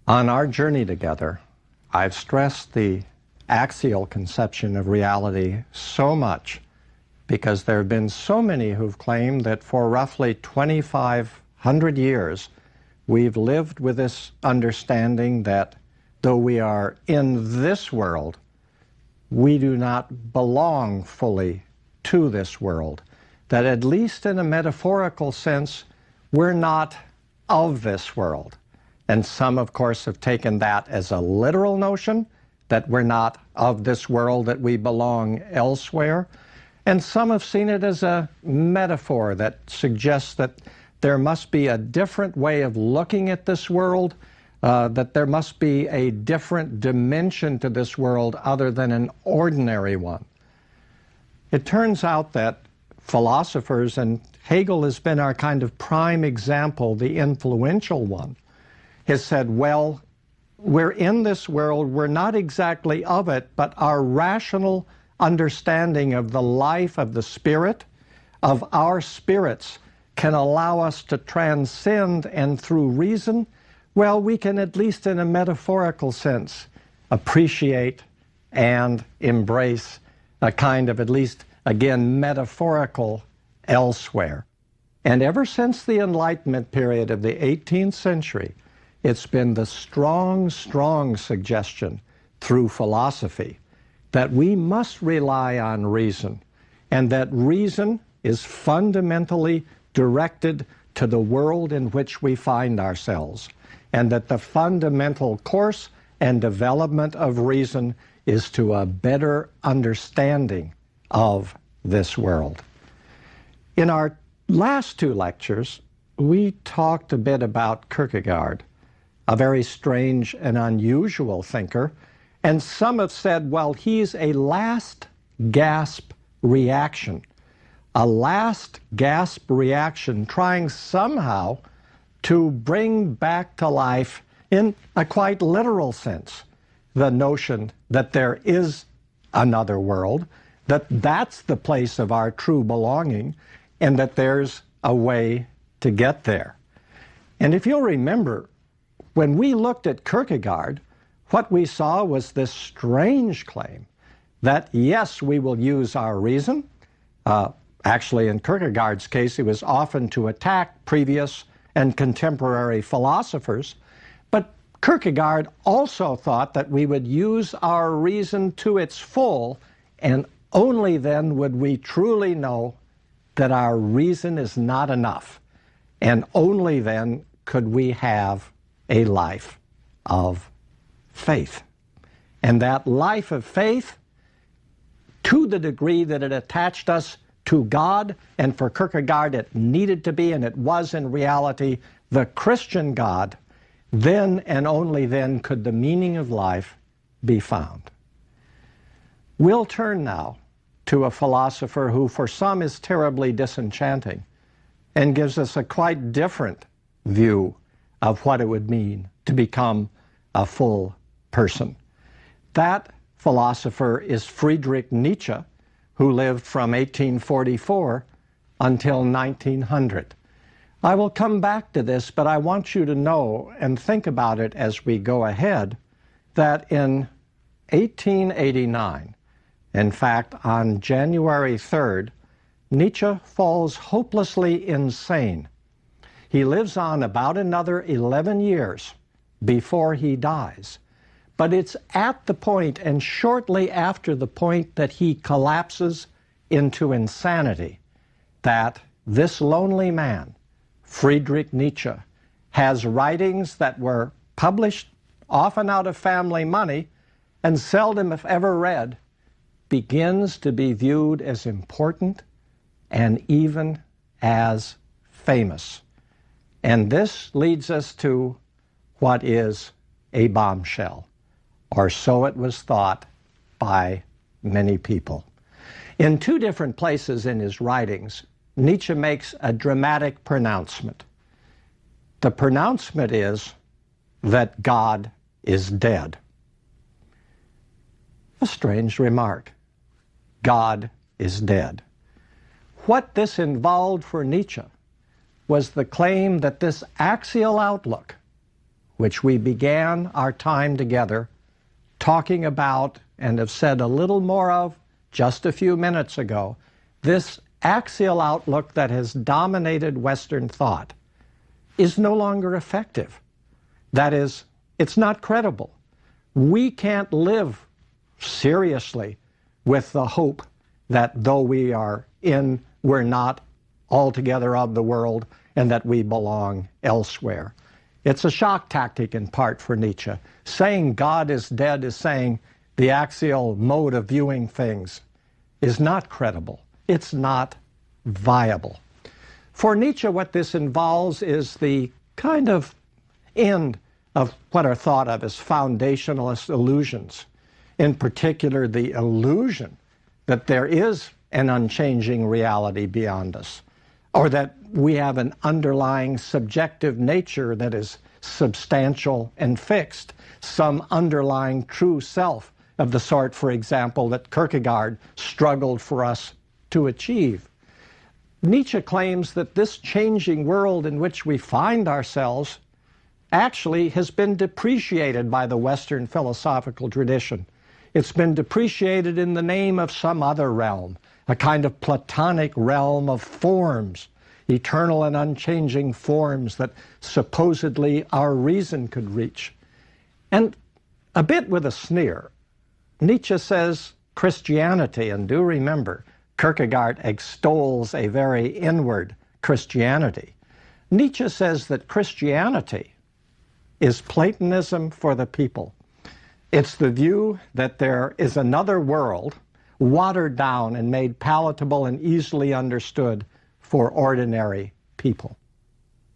On our journey together, I've stressed the axial conception of reality so much because there have been so many who've claimed that for roughly 2,500 years, we've lived with this understanding that though we are in this world, we do not belong fully to this world. That at least in a metaphorical sense, we're not of this world. And some, of course, have taken that as a literal notion, that we're not of this world, that we belong elsewhere. And some have seen it as a metaphor that suggests that there must be a different way of looking at this world, that there must be a different dimension to this world other than an ordinary one. It turns out that philosophers, and Hegel has been our kind of prime example, the influential one, has said, well, we're in this world, we're not exactly of it, but our rational understanding of the life of the spirit, of our spirits, can allow us to transcend, and through reason, well, we can at least in a metaphorical sense appreciate and embrace a kind of, at least again, metaphorical elsewhere. And ever since the Enlightenment period of the 18th century, it's been the strong, strong suggestion through philosophy that we must rely on reason, and that reason is fundamentally directed to the world in which we find ourselves, and that the fundamental course and development of reason is to a better understanding of this world. In our last two lectures, we talked a bit about Kierkegaard, a very strange and unusual thinker, and some have said, well, he's a last gasp reaction, a last gasp reaction trying somehow to bring back to life, in a quite literal sense, the notion that there is another world, that that's the place of our true belonging, and that there's a way to get there. And if you'll remember, when we looked at Kierkegaard, what we saw was this strange claim that, yes, we will use our reason. Actually, in Kierkegaard's case, it was often to attack previous and contemporary philosophers. But Kierkegaard also thought that we would use our reason to its full, and only then would we truly know that our reason is not enough. And only then could we have a life of faith. And that life of faith, to the degree that it attached us to God, and for Kierkegaard it needed to be, and it was in reality, the Christian God, then and only then could the meaning of life be found. We'll turn now to a philosopher who for some is terribly disenchanting and gives us a quite different view of what it would mean to become a full person. That philosopher is Friedrich Nietzsche, who lived from 1844 until 1900. I will come back to this, but I want you to know and think about it as we go ahead, that in 1889, in fact, on January 3rd, Nietzsche falls hopelessly insane. He lives on about another 11 years before he dies. But it's at the point, and shortly after the point, that he collapses into insanity, that this lonely man, Friedrich Nietzsche, has writings that were published often out of family money and seldom, if ever, read, begins to be viewed as important and even as famous. And this leads us to what is a bombshell, or so it was thought by many people. In two different places in his writings, Nietzsche makes a dramatic pronouncement. The pronouncement is that God is dead. A strange remark. God is dead. What this involved for Nietzsche was the claim that this axial outlook, which we began our time together talking about and have said a little more of just a few minutes ago, this axial outlook that has dominated Western thought is no longer effective. That is, it's not credible. We can't live seriously with the hope that though we are in, we're not altogether of the world and that we belong elsewhere. It's a shock tactic in part for Nietzsche. Saying God is dead is saying the axial mode of viewing things is not credible. It's not viable. For Nietzsche, what this involves is the kind of end of what are thought of as foundationalist illusions. In particular, the illusion that there is an unchanging reality beyond us, or that we have an underlying subjective nature that is substantial and fixed, some underlying true self of the sort, for example, that Kierkegaard struggled for us to achieve. Nietzsche claims that this changing world in which we find ourselves actually has been depreciated by the Western philosophical tradition. It's been depreciated in the name of some other realm, a kind of Platonic realm of forms, eternal and unchanging forms that supposedly our reason could reach. And a bit with a sneer, Nietzsche says Christianity, and do remember, Kierkegaard extols a very inward Christianity. Nietzsche says that Christianity is Platonism for the people. It's the view that there is another world watered down and made palatable and easily understood for ordinary people.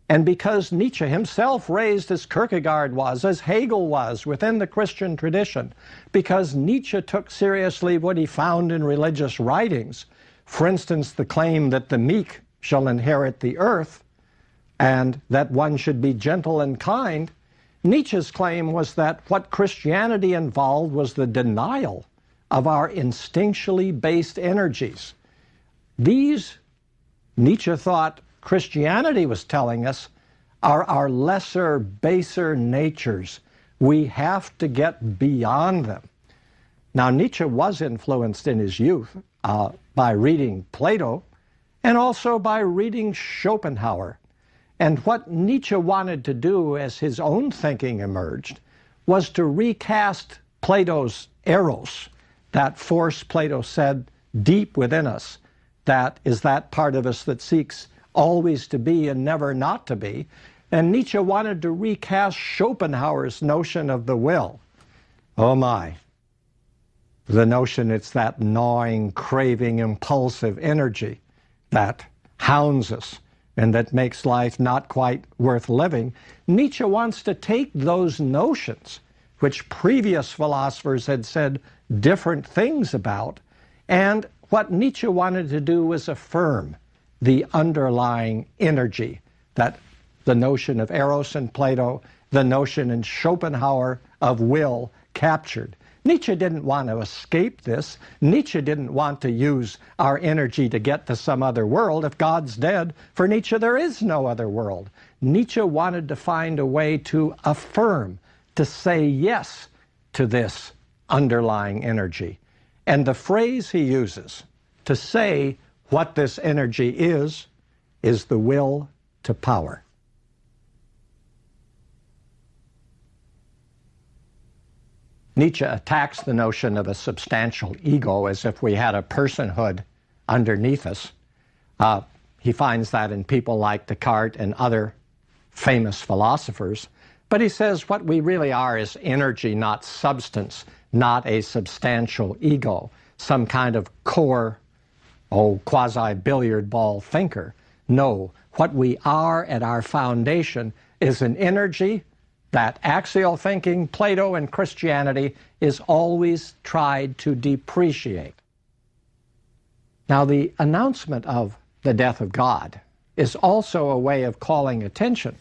And because Nietzsche himself raised as Kierkegaard was, as Hegel was within the Christian tradition, because Nietzsche took seriously what he found in religious writings, for instance, the claim that the meek shall inherit the earth and that one should be gentle and kind, Nietzsche's claim was that what Christianity involved was the denial of our instinctually based energies. These, Nietzsche thought Christianity was telling us, are our lesser, baser natures. We have to get beyond them. Now, Nietzsche was influenced in his youth by reading Plato and also by reading Schopenhauer. And what Nietzsche wanted to do as his own thinking emerged was to recast Plato's eros, that force, Plato said, deep within us, that is that part of us that seeks always to be and never not to be. And Nietzsche wanted to recast Schopenhauer's notion of the will. Oh my. The notion it's that gnawing, craving, impulsive energy that hounds us and that makes life not quite worth living. Nietzsche wants to take those notions, which previous philosophers had said different things about, and what Nietzsche wanted to do was affirm the underlying energy that the notion of eros in Plato, the notion in Schopenhauer of will captured. Nietzsche didn't want to escape this. Nietzsche didn't want to use our energy to get to some other world. If God's dead, for Nietzsche there is no other world. Nietzsche wanted to find a way to affirm, to say yes to this underlying energy. And the phrase he uses to say what this energy is the will to power. Nietzsche attacks the notion of a substantial ego as if we had a personhood underneath us. He finds that in people like Descartes and other famous philosophers. But he says what we really are is energy, not substance, not a substantial ego, some kind of core, quasi-billiard ball thinker. No, what we are at our foundation is an energy that axial thinking, Plato, and Christianity is always tried to depreciate. Now, the announcement of the death of God is also a way of calling attention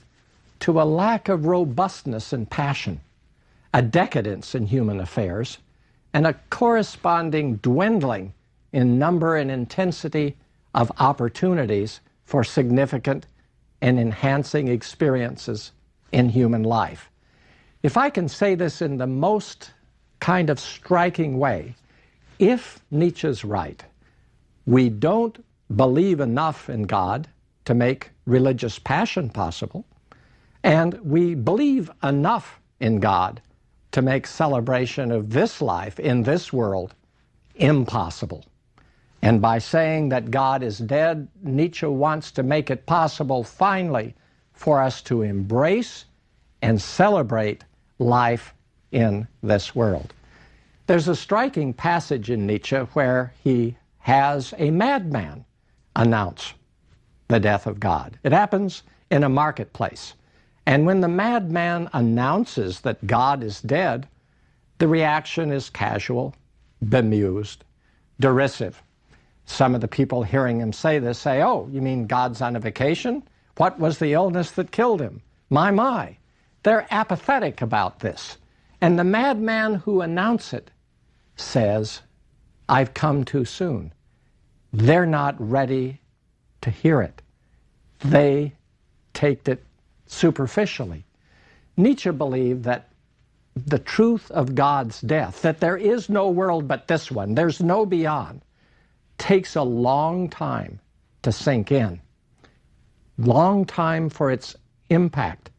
to a lack of robustness and passion, a decadence in human affairs, and a corresponding dwindling in number and intensity of opportunities for significant and enhancing experiences in human life. If I can say this in the most kind of striking way, if Nietzsche's right, we don't believe enough in God to make religious passion possible, and we believe enough in God to make celebration of this life in this world impossible. And by saying that God is dead, Nietzsche wants to make it possible finally for us to embrace and celebrate life in this world. There's a striking passage in Nietzsche where he has a madman announce the death of God. It happens in a marketplace. And when the madman announces that God is dead, the reaction is casual, bemused, derisive. Some of the people hearing him say this say, "Oh, you mean God's on a vacation? What was the illness that killed him? My." They're apathetic about this. And the madman who announced it says, "I've come too soon." They're not ready to hear it. They take it superficially. Nietzsche believed that the truth of God's death, that there is no world but this one, there's no beyond, takes a long time to sink in. Long time for its impact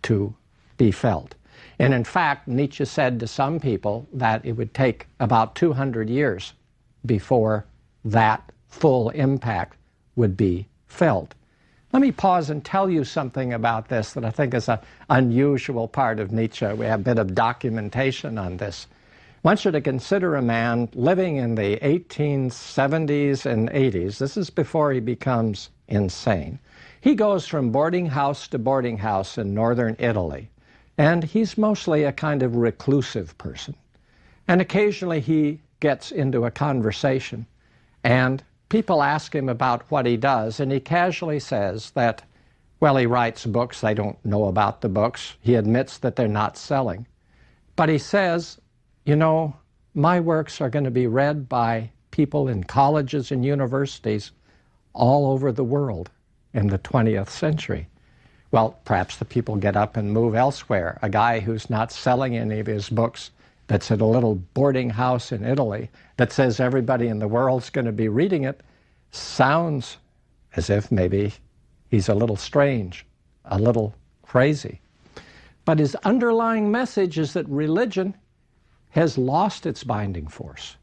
to be felt. And in fact, Nietzsche said to some people that it would take about 200 years before that full impact would be felt. Let me pause and tell you something about this that I think is an unusual part of Nietzsche. We have a bit of documentation on this. I want you to consider a man living in the 1870s and 80s. This is before he becomes insane. He goes from boarding house to boarding house in northern Italy, and he's mostly a kind of reclusive person. And occasionally he gets into a conversation, and people ask him about what he does, and he casually says that, well, he writes books. They don't know about the books. He admits that they're not selling. But he says, you know, my works are going to be read by people in colleges and universities all over the world in the 20th century. Well, perhaps the people get up and move elsewhere. A guy who's not selling any of his books, that's at a little boarding house in Italy, that says everybody in the world's going to be reading it, sounds as if maybe he's a little strange, a little crazy. But his underlying message is that religion has lost its binding force,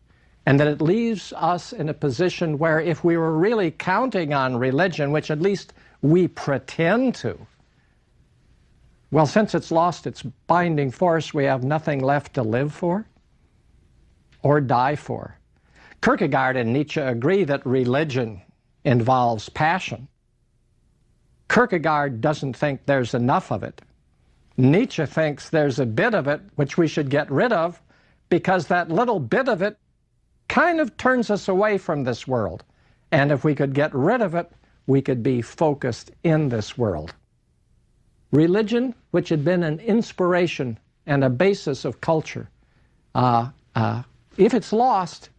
and that it leaves us in a position where if we were really counting on religion, which at least we pretend to, well, since it's lost its binding force, we have nothing left to live for or die for. Kierkegaard and Nietzsche agree that religion involves passion. Kierkegaard doesn't think there's enough of it. Nietzsche thinks there's a bit of it which we should get rid of, because that little bit of it kind of turns us away from this world. And if we could get rid of it, we could be focused in this world. Religion, which had been an inspiration and a basis of culture, if it's lost,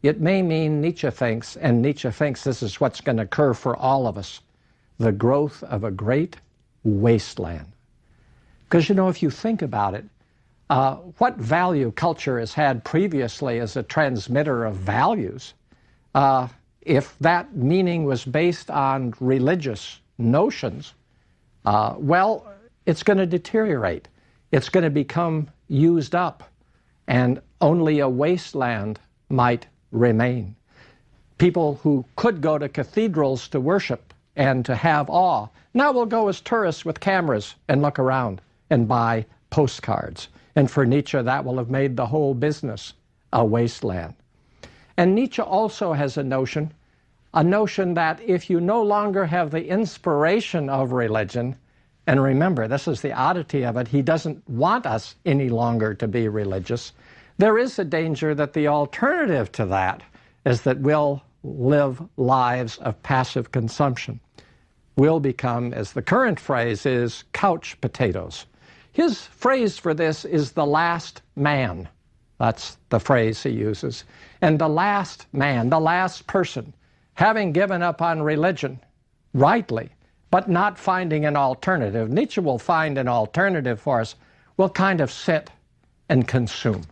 it may mean, Nietzsche thinks, and Nietzsche thinks this is what's going to occur for all of us, the growth of a great wasteland. Because, you know, if you think about it, what value culture has had previously as a transmitter of values, if that meaning was based on religious notions, well, it's going to deteriorate. It's going to become used up, and only a wasteland might remain. People who could go to cathedrals to worship and to have awe now will go as tourists with cameras and look around and buy postcards. And for Nietzsche, that will have made the whole business a wasteland. And Nietzsche also has a notion that if you no longer have the inspiration of religion, and remember, this is the oddity of it, he doesn't want us any longer to be religious, there is a danger that the alternative to that is that we'll live lives of passive consumption. We'll become, as the current phrase is, couch potatoes. His phrase for this is the last man. That's the phrase he uses. And the last man, the last person, having given up on religion, rightly, but not finding an alternative. Nietzsche will find an alternative for us. will kind of sit and consume.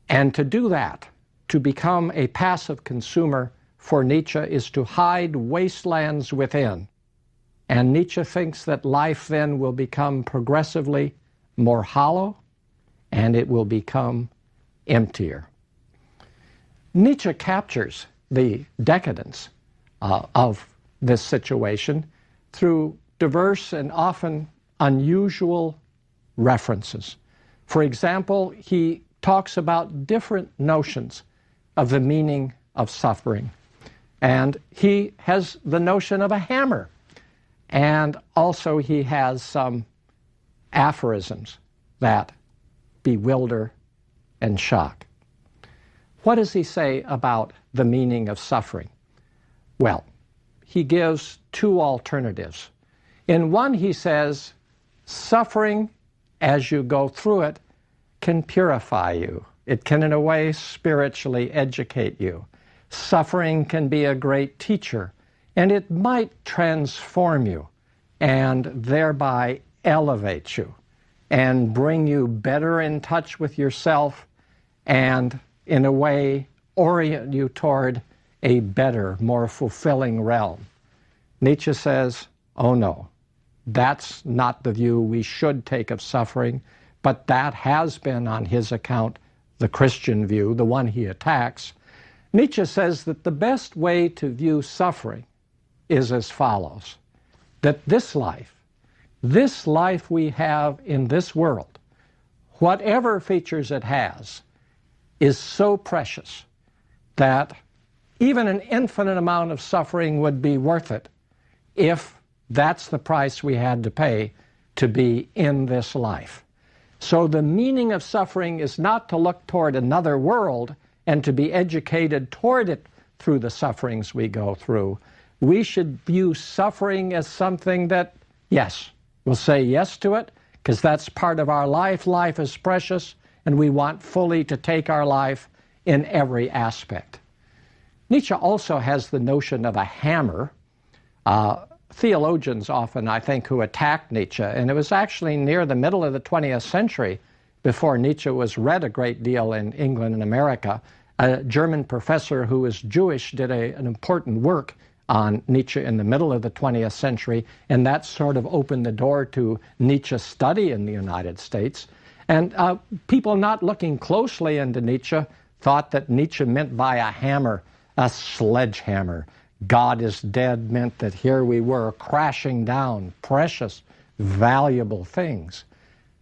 And to do that, to become a passive consumer for Nietzsche, is to hide wastelands within. And Nietzsche thinks that life then will become progressively more hollow, and it will become emptier. Nietzsche captures the decadence of this situation through diverse and often unusual references. For example, he talks about different notions of the meaning of suffering. And he has the notion of a hammer. And also he has some aphorisms that bewilder and shock. What does he say about the meaning of suffering? Well, he gives two alternatives. In one, he says, suffering as you go through it can purify you. It can, in a way, spiritually educate you. Suffering can be a great teacher, and it might transform you and thereby elevate you and bring you better in touch with yourself and, in a way, orient you toward a better, more fulfilling realm. Nietzsche says, oh no, that's not the view we should take of suffering, but that has been, on his account, the Christian view, the one he attacks. Nietzsche says that the best way to view suffering is as follows, that this life we have in this world, whatever features it has, is so precious that even an infinite amount of suffering would be worth it if that's the price we had to pay to be in this life. So the meaning of suffering is not to look toward another world and to be educated toward it through the sufferings we go through. We should view suffering as something that, yes, we'll say yes to it, because that's part of our life. Life is precious, and we want fully to take our life in every aspect. Nietzsche also has the notion of a hammer. Theologians often, I think, who attack Nietzsche, and it was actually near the middle of the 20th century before Nietzsche was read a great deal in England and America. A German professor who was Jewish did an important work on Nietzsche in the middle of the 20th century, and that sort of opened the door to Nietzsche's study in the United States. And people not looking closely into Nietzsche thought that Nietzsche meant by a hammer a sledgehammer. God is dead meant that here we were crashing down precious, valuable things.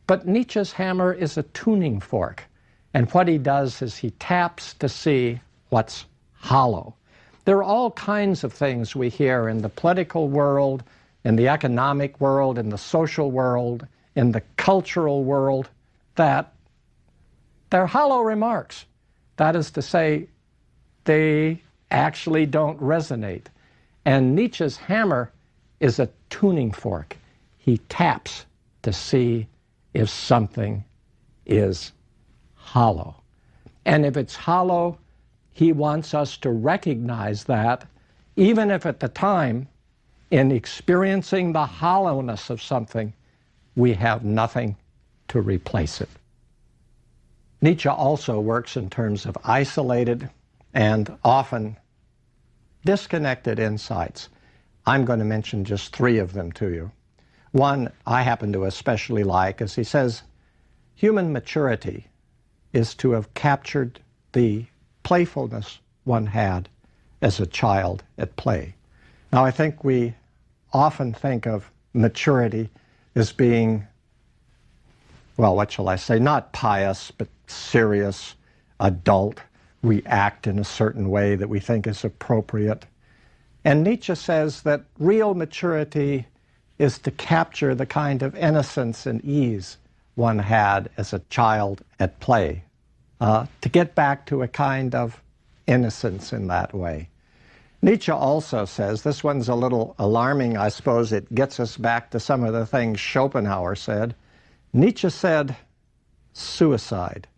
But Nietzsche's hammer is a tuning fork. And what he does is he taps to see what's hollow. There are all kinds of things we hear in the political world, in the economic world, in the social world, in the cultural world, that they're hollow remarks. That is to say, they actually don't resonate. And Nietzsche's hammer is a tuning fork. He taps to see if something is hollow. And if it's hollow, he wants us to recognize that, even if at the time, in experiencing the hollowness of something, we have nothing to replace it. Nietzsche also works in terms of isolated and often disconnected insights. I'm going to mention just three of them to you. One I happen to especially like is he says, human maturity is to have captured the playfulness one had as a child at play. Now, I think we often think of maturity as being, well, what shall I say, not pious, but serious, adult. We act in a certain way that we think is appropriate. And Nietzsche says that real maturity is to capture the kind of innocence and ease one had as a child at play, to get back to a kind of innocence in that way. Nietzsche also says, this one's a little alarming, I suppose it gets us back to some of the things Schopenhauer said. Nietzsche said, suicide,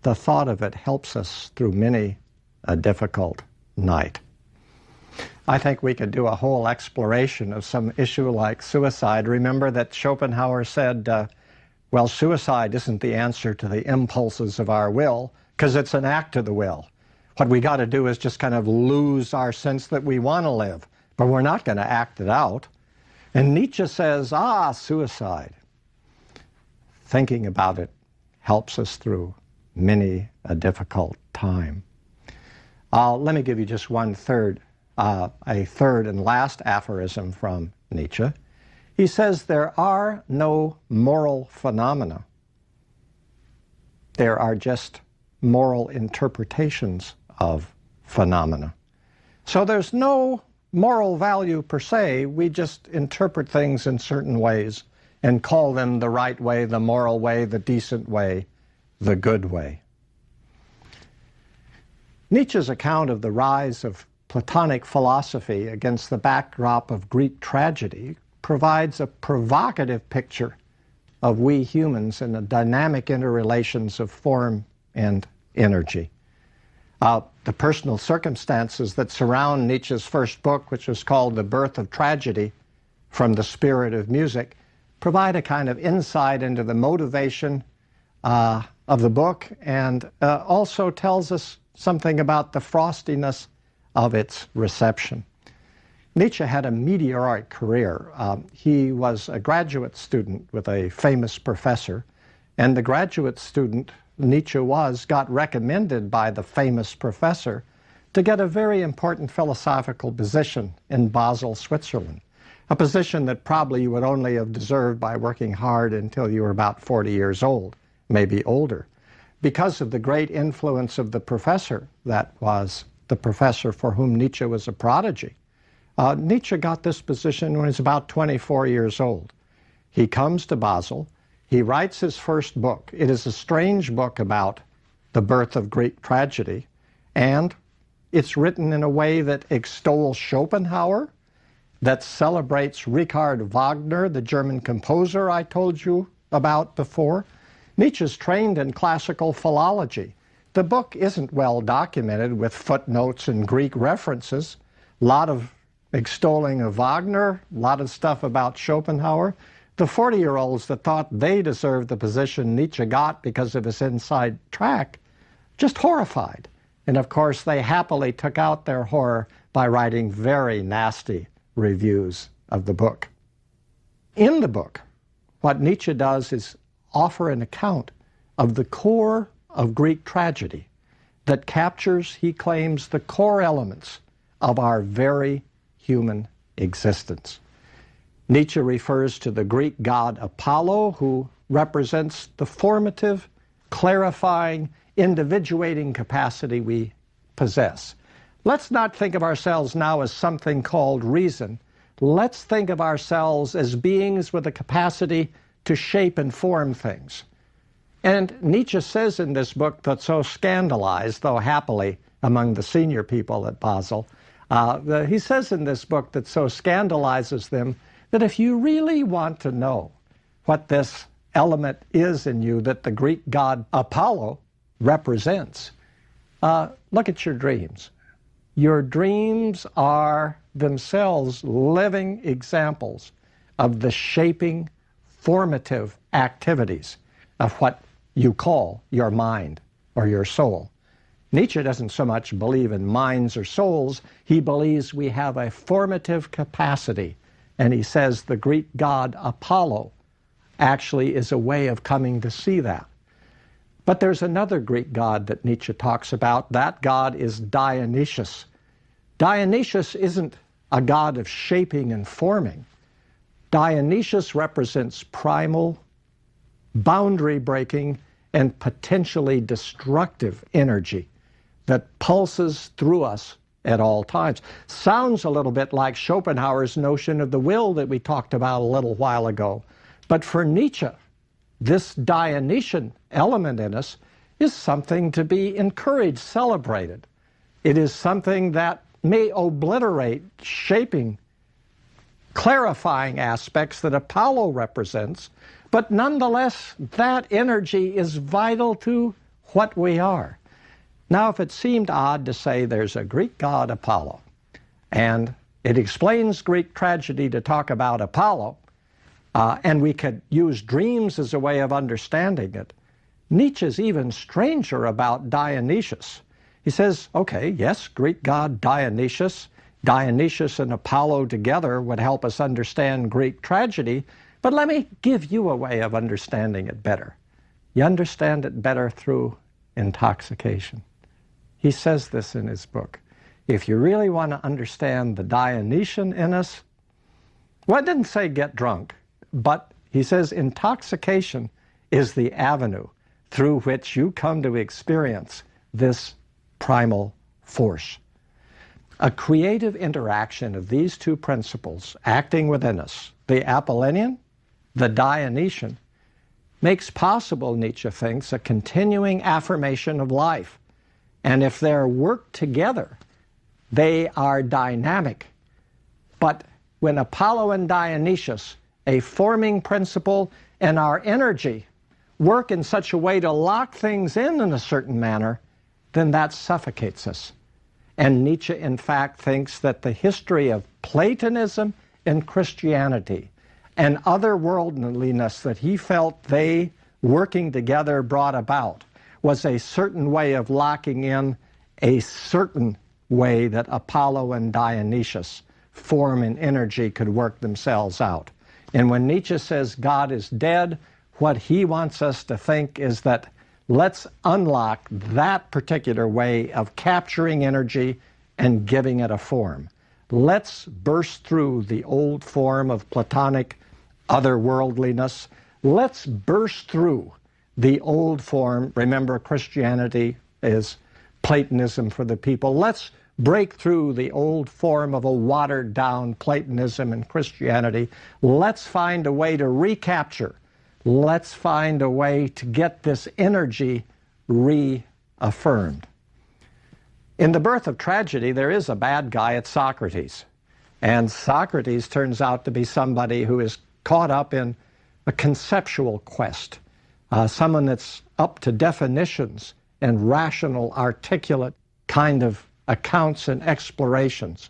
the thought of it helps us through many a difficult night. I think we could do a whole exploration of some issue like suicide. Remember that Schopenhauer said, Well, suicide isn't the answer to the impulses of our will, because it's an act of the will. What we got to do is just kind of lose our sense that we want to live, but we're not going to act it out. And Nietzsche says, suicide. Thinking about it helps us through many a difficult time. Let me give you just a third and last aphorism from Nietzsche. He says there are no moral phenomena. There are just moral interpretations of phenomena. So there's no moral value per se. We just interpret things in certain ways and call them the right way, the moral way, the decent way, the good way. Nietzsche's account of the rise of Platonic philosophy against the backdrop of Greek tragedy provides a provocative picture of we humans and the dynamic interrelations of form and energy. The personal circumstances that surround Nietzsche's first book, which was called The Birth of Tragedy, From the Spirit of Music, provide a kind of insight into the motivation of the book, and also tells us something about the frostiness of its reception. Nietzsche had a meteoric career. He was a graduate student with a famous professor, and the graduate student Nietzsche got recommended by the famous professor to get a very important philosophical position in Basel, Switzerland, a position that probably you would only have deserved by working hard until you were about 40 years old, maybe older, because of the great influence of the professor that was the professor for whom Nietzsche was a prodigy. Nietzsche got this position when he was about 24 years old. He comes to Basel. He writes his first book. It is a strange book about the birth of Greek tragedy, and it's written in a way that extols Schopenhauer, that celebrates Richard Wagner, the German composer I told you about before. Nietzsche's trained in classical philology. The book isn't well documented with footnotes and Greek references. A lot of extolling of Wagner, a lot of stuff about Schopenhauer. The 40-year-olds that thought they deserved the position Nietzsche got because of his inside track, just horrified. And of course, they happily took out their horror by writing very nasty reviews of the book. In the book, what Nietzsche does is offer an account of the core of Greek tragedy that captures, he claims, the core elements of our very human existence. Nietzsche refers to the Greek god Apollo, who represents the formative, clarifying, individuating capacity we possess. Let's not think of ourselves now as something called reason. Let's think of ourselves as beings with a capacity to shape and form things. And Nietzsche says in this book that's so scandalized, though happily among the senior people at Basel, he says in this book that so scandalizes them that if you really want to know what this element is in you that the Greek god Apollo represents, look at your dreams. Your dreams are themselves living examples of the shaping, formative activities of what you call your mind or your soul. Nietzsche doesn't so much believe in minds or souls. He believes we have a formative capacity. And he says the Greek god Apollo actually is a way of coming to see that. But there's another Greek god that Nietzsche talks about. That god is Dionysius. Dionysius isn't a god of shaping and forming. Dionysius represents primal, boundary-breaking, and potentially destructive energy that pulses through us at all times. Sounds a little bit like Schopenhauer's notion of the will that we talked about a little while ago. But for Nietzsche, this Dionysian element in us is something to be encouraged, celebrated. It is something that may obliterate shaping, clarifying aspects that Apollo represents, but nonetheless, that energy is vital to what we are. Now, if it seemed odd to say there's a Greek god Apollo, and it explains Greek tragedy to talk about Apollo, and we could use dreams as a way of understanding it. Nietzsche's even stranger about Dionysus. He says, okay, yes, Greek god Dionysus and Apollo together would help us understand Greek tragedy, but let me give you a way of understanding it better. You understand it better through intoxication. He says this in his book. If you really want to understand the Dionysian in us, well, it didn't say get drunk, but he says intoxication is the avenue through which you come to experience this primal force. A creative interaction of these two principles acting within us, the Apollonian, the Dionysian, makes possible, Nietzsche thinks, a continuing affirmation of life. And if they're worked together, they are dynamic. But when Apollo and Dionysus, a forming principle and our energy, work in such a way to lock things in a certain manner, then that suffocates us. And Nietzsche, in fact, thinks that the history of Platonism and Christianity and otherworldliness that he felt they, working together, brought about was a certain way of locking in a certain way that Apollo and Dionysus, form and energy, could work themselves out. And when Nietzsche says God is dead, what he wants us to think is that let's unlock that particular way of capturing energy and giving it a form. Let's burst through the old form of Platonic otherworldliness. Let's burst through the old form. Remember, Christianity is Platonism for the people. Let's break through the old form of a watered-down Platonism and Christianity. Let's find a way to recapture. Let's find a way to get this energy reaffirmed. In The Birth of Tragedy, there is a bad guy at Socrates. And Socrates turns out to be somebody who is caught up in a conceptual quest, someone that's up to definitions and rational, articulate kind of accounts and explorations.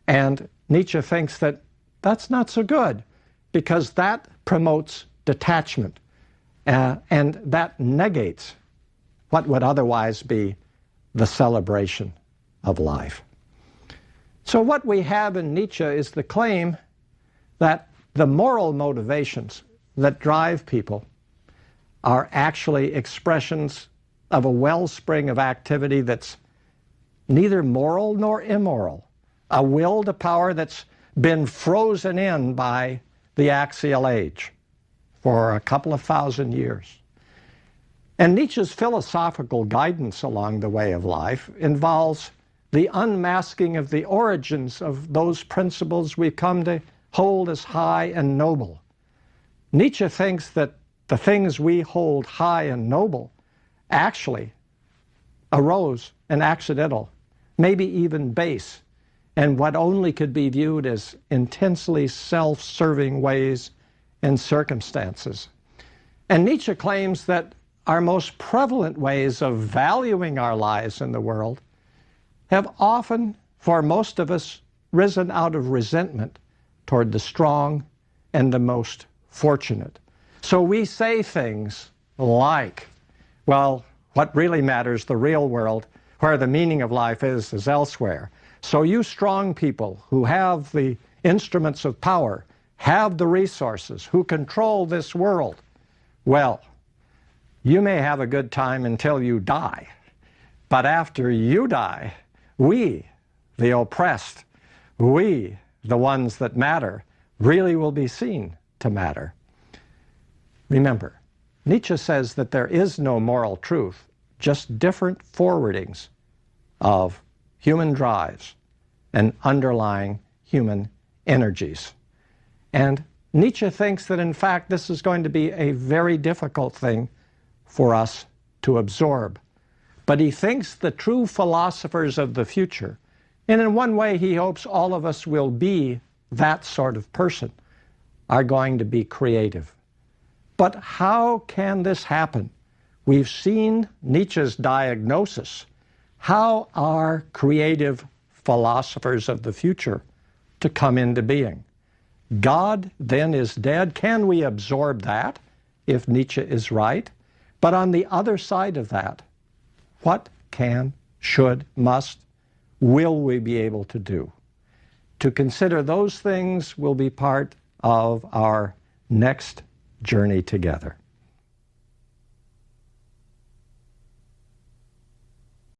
And Nietzsche thinks that that's not so good because that promotes detachment and that negates what would otherwise be the celebration of life. So what we have in Nietzsche is the claim that the moral motivations that drive people are actually expressions of a wellspring of activity that's neither moral nor immoral, a will to power that's been frozen in by the axial age for a couple of thousand years. And Nietzsche's philosophical guidance along the way of life involves the unmasking of the origins of those principles we come to hold as high and noble. Nietzsche thinks that the things we hold high and noble actually arose and accidental, maybe even base, and what only could be viewed as intensely self-serving ways and circumstances. And Nietzsche claims that our most prevalent ways of valuing our lives in the world have often, for most of us, risen out of resentment toward the strong and the most fortunate. So we say things like, well, what really matters, the real world, where the meaning of life is elsewhere. So you strong people who have the instruments of power, have the resources, who control this world, well, you may have a good time until you die. But after you die, we, the oppressed, we, the ones that matter, really will be seen to matter. Remember, Nietzsche says that there is no moral truth, just different forwardings of human drives and underlying human energies. And Nietzsche thinks that, in fact, this is going to be a very difficult thing for us to absorb. But he thinks the true philosophers of the future, and in one way he hopes all of us will be that sort of person, are going to be creative. But how can this happen? We've seen Nietzsche's diagnosis. How are creative philosophers of the future to come into being? God then is dead. Can we absorb that if Nietzsche is right? But on the other side of that, what can, should, must, will we be able to do? To consider those things will be part of our next journey together.